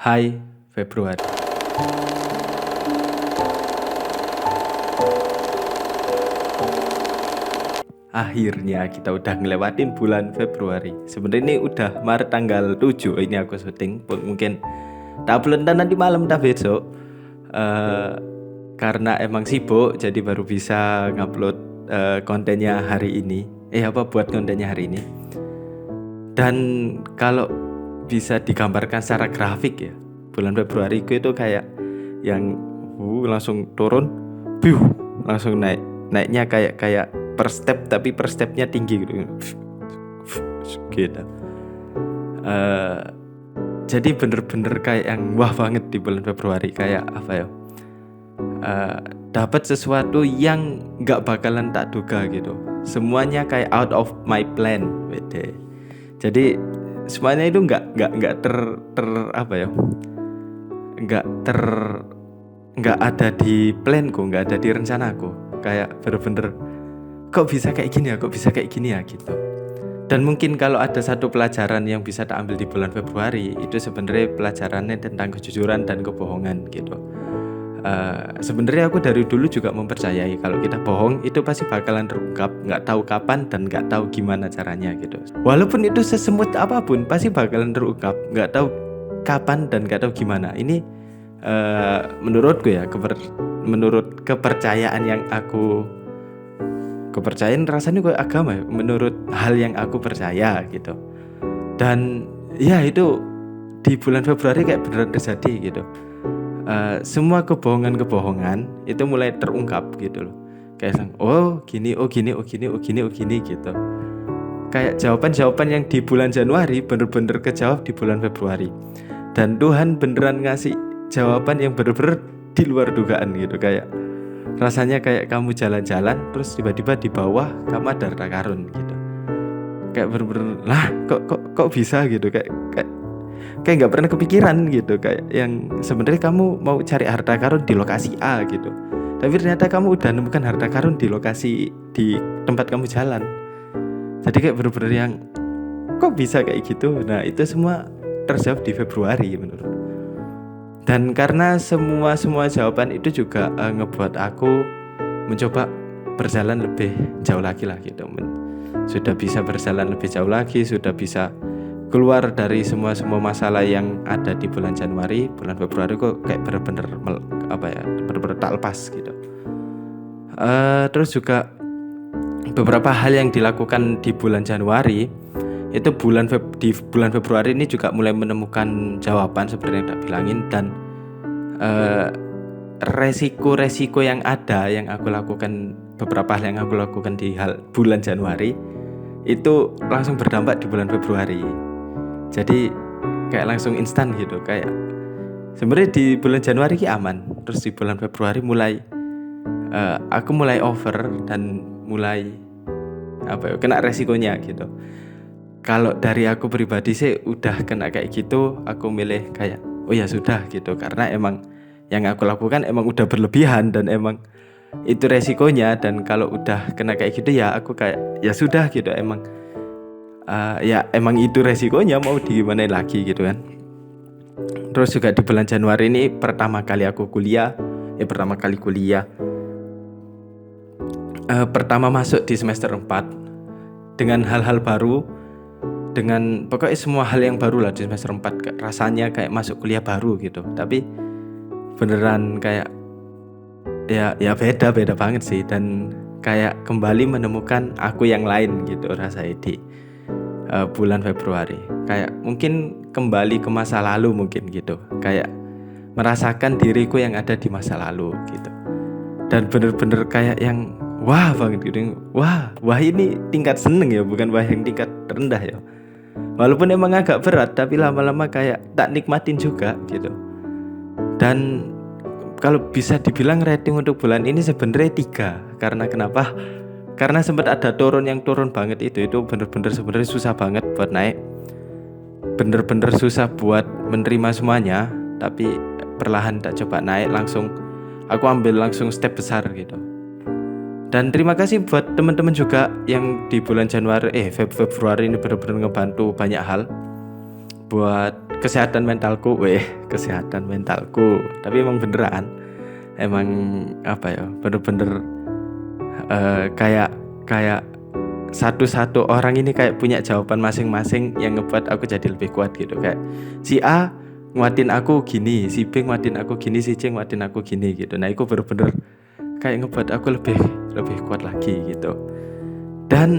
Hai Februari. Akhirnya kita udah ngelewatin bulan Februari. Sebenarnya ini udah Maret tanggal 7 ini aku syuting. Mungkin tak upload nanti malam tak besok. Karena emang sibuk jadi baru bisa ngupload kontennya hari ini. Buat kontennya hari ini. Dan kalau bisa digambarkan secara grafik ya, bulan Februari itu kayak yang langsung turun, langsung naiknya kayak per step, tapi per stepnya tinggi gitu. Jadi bener-bener kayak yang wah banget di bulan Februari, kayak apa ya? Dapat sesuatu yang nggak bakalan tak duga gitu. Semuanya kayak out of my plan, bede. Jadi semuanya itu nggak ada di planku, nggak ada di rencanaku. Kayak bener-bener kok bisa kayak gini ya gitu. Dan mungkin kalau ada satu pelajaran yang bisa tak ambil di bulan Februari, itu sebenarnya pelajarannya tentang kejujuran dan kebohongan gitu. Sebenarnya aku dari dulu juga mempercayai kalau kita bohong itu pasti bakalan terungkap, nggak tahu kapan dan nggak tahu gimana caranya gitu. Walaupun itu sesemut apapun pasti bakalan terungkap, nggak tahu kapan dan nggak tahu gimana. Ini menurutku ya, menurut kepercayaan yang aku kepercayaan rasanya kayak agama ya, menurut hal yang aku percaya gitu. Dan ya itu di bulan Februari kayak beneran terjadi gitu. Semua kebohongan itu mulai terungkap gitu loh. Kayak gini gitu. Kayak jawaban-jawaban yang di bulan Januari bener-bener kejawab di bulan Februari. Dan Tuhan beneran ngasih jawaban yang bener-bener di luar dugaan gitu. Kayak rasanya kayak kamu jalan-jalan terus tiba-tiba di bawah kamu ada harta karun gitu. Kayak bener-bener lah kok bisa gitu, kayak nggak pernah kepikiran gitu. Kayak yang sebenarnya kamu mau cari harta karun di lokasi A gitu, tapi ternyata kamu udah nemukan harta karun di lokasi di tempat kamu jalan. Jadi kayak bener-bener yang kok bisa kayak gitu. Nah itu semua terjawab di Februari menurut. Dan karena semua jawaban itu juga ngebuat aku mencoba berjalan lebih jauh lagi lah gitu. Sudah bisa berjalan lebih jauh lagi, sudah bisa keluar dari semua masalah yang ada di bulan Januari. Bulan Februari kok kayak bener-bener tak lepas gitu. Terus juga beberapa hal yang dilakukan di bulan Januari itu di bulan Februari ini juga mulai menemukan jawaban seperti yang tak bilangin. Dan resiko yang ada yang aku lakukan, beberapa hal yang aku lakukan di bulan Januari itu langsung berdampak di bulan Februari. Jadi kayak langsung instan gitu. Kayak sebenarnya di bulan Januari ki aman, terus di bulan Februari aku mulai over dan mulai kena resikonya gitu. Kalau dari aku pribadi sih udah kena kayak gitu, aku milih kayak oh ya sudah gitu, karena emang yang aku lakukan emang udah berlebihan dan emang itu resikonya. Dan kalau udah kena kayak gitu ya aku kayak ya sudah gitu, emang itu resikonya, mau digimana lagi gitu kan. Terus juga di bulan Januari ini pertama kali kuliah, pertama masuk di semester 4 dengan hal-hal baru, dengan pokoknya semua hal yang baru lah di semester 4. Rasanya kayak masuk kuliah baru gitu, tapi beneran kayak ya beda banget sih. Dan kayak kembali menemukan aku yang lain gitu rasanya di bulan Februari. Kayak mungkin kembali ke masa lalu mungkin gitu, kayak merasakan diriku yang ada di masa lalu gitu. Dan bener-bener kayak yang wah banget gitu. Wah ini tingkat seneng ya, bukan wah yang tingkat rendah ya. Walaupun emang agak berat, tapi lama-lama kayak tak nikmatin juga gitu. Dan kalau bisa dibilang rating untuk bulan ini sebenarnya 3. Karena kenapa? Karena sempat ada turun banget itu bener-bener sebenarnya susah banget buat naik. Bener-bener susah buat menerima semuanya, tapi perlahan tak coba naik, langsung aku ambil langsung step besar gitu. Dan terima kasih buat teman-teman juga yang di bulan Februari ini benar-benar ngebantu banyak hal. Buat kesehatan mentalku, kesehatan mentalku. Tapi emang beneran, emang apa ya, bener-bener kayak satu-satu orang ini kayak punya jawaban masing-masing yang ngebuat aku jadi lebih kuat gitu. Kayak si A nguatin aku gini, si B nguatin aku gini, si C nguatin aku gini gitu. Nah itu bener-bener kayak ngebuat aku lebih kuat lagi gitu. Dan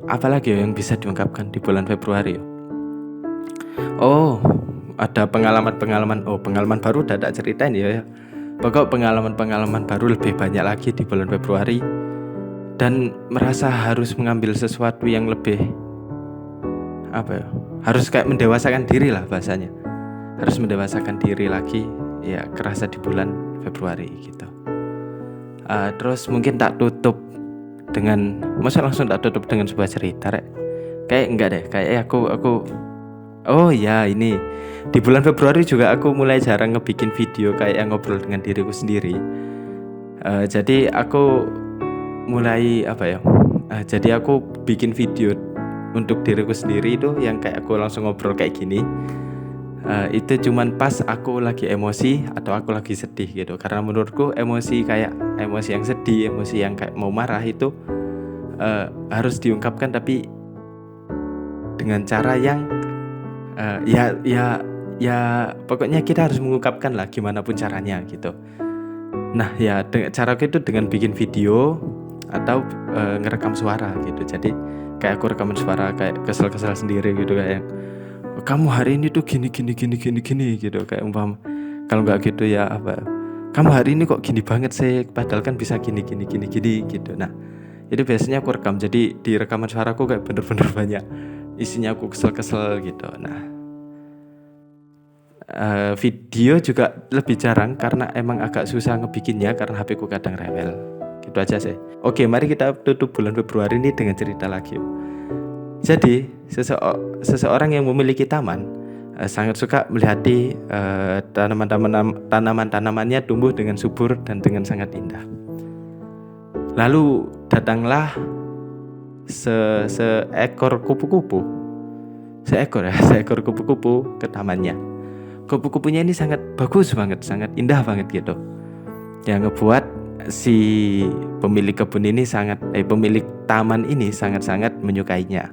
apalagi yang bisa diungkapkan di bulan Februari? Oh, ada pengalaman baru udah tak ceritain ya. Pokok pengalaman baru lebih banyak lagi di bulan Februari. Dan merasa harus mengambil sesuatu yang lebih harus kayak mendewasakan diri lah bahasanya. Harus mendewasakan diri lagi ya, kerasa di bulan Februari gitu. Terus mungkin tak tutup dengan, masa langsung tak tutup dengan sebuah cerita rek? Kayak enggak deh, kayak aku oh ya, ini di bulan Februari juga aku mulai jarang ngebikin video kayak yang ngobrol dengan diriku sendiri. Jadi aku mulai jadi aku bikin video untuk diriku sendiri itu yang kayak aku langsung ngobrol kayak gini. Itu cuman pas aku lagi emosi atau aku lagi sedih gitu. Karena menurutku emosi yang sedih, emosi yang kayak mau marah itu harus diungkapkan, tapi dengan cara yang pokoknya kita harus mengungkapkan lah gimana pun caranya gitu. Nah ya, caraku itu dengan bikin video atau ngerekam suara gitu. Jadi kayak aku rekaman suara kayak kesel-kesel sendiri gitu, kayak kamu hari ini tuh gini gitu, kayak umpama kalau nggak gitu ya kamu hari ini kok gini banget sih, padahal kan bisa gini gitu. Nah itu biasanya aku rekam, jadi di rekaman suaraku kayak bener-bener banyak isinya aku kesel-kesel gitu. Nah video juga lebih jarang karena emang agak susah ngebikinnya karena HP ku kadang rewel. Gitu aja sih. Oke, mari kita tutup bulan Februari ini dengan cerita lagi. Jadi seseorang yang memiliki taman sangat suka melihati tanaman-tanamannya tumbuh dengan subur dan dengan sangat indah. Lalu datanglah seekor kupu-kupu ke tamannya. Kupu-kupunya ini sangat bagus banget, sangat indah banget gitu. Yang ngebuat si pemilik kebun ini pemilik taman ini sangat-sangat menyukainya.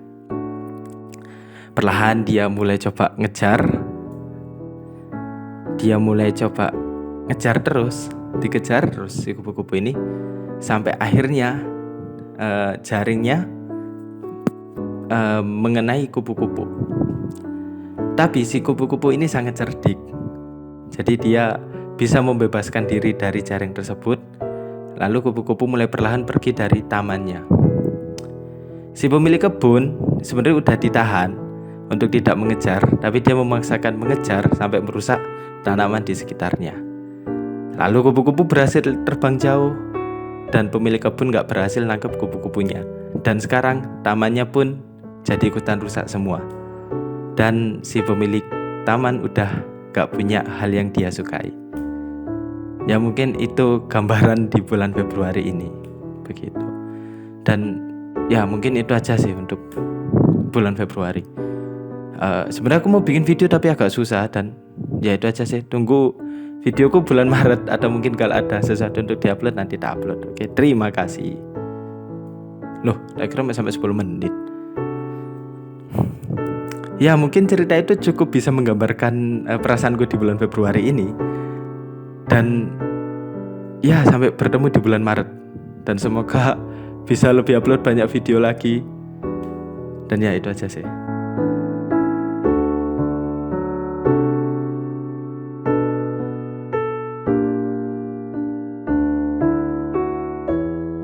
Perlahan dia mulai coba ngejar terus, dikejar terus si kupu-kupu ini, sampai akhirnya jaringnya mengenai kupu-kupu. Tapi si kupu-kupu ini sangat cerdik, jadi dia bisa membebaskan diri dari jaring tersebut. Lalu kupu-kupu mulai perlahan pergi dari tamannya. Si pemilik kebun sebenarnya udah ditahan untuk tidak mengejar, tapi dia memaksakan mengejar sampai merusak tanaman di sekitarnya. Lalu kupu-kupu berhasil terbang jauh dan pemilik kebun gak berhasil nangkep kupu-kupunya. Dan sekarang tamannya pun jadi ikutan rusak semua. Dan si pemilik taman udah gak punya hal yang dia sukai. Ya mungkin itu gambaran di bulan Februari ini, begitu. Dan ya mungkin itu aja sih untuk bulan Februari. Sebenarnya aku mau bikin video tapi agak susah, dan ya itu aja sih. Tunggu videoku bulan Maret, atau mungkin kalau ada sesuatu untuk diupload nanti tak upload. Oke, terima kasih. Loh, kira sampai 10 menit. Ya mungkin cerita itu cukup bisa menggambarkan perasaanku di bulan Februari ini. Dan ya sampai bertemu di bulan Maret. Dan semoga bisa lebih upload banyak video lagi. Dan ya itu aja sih.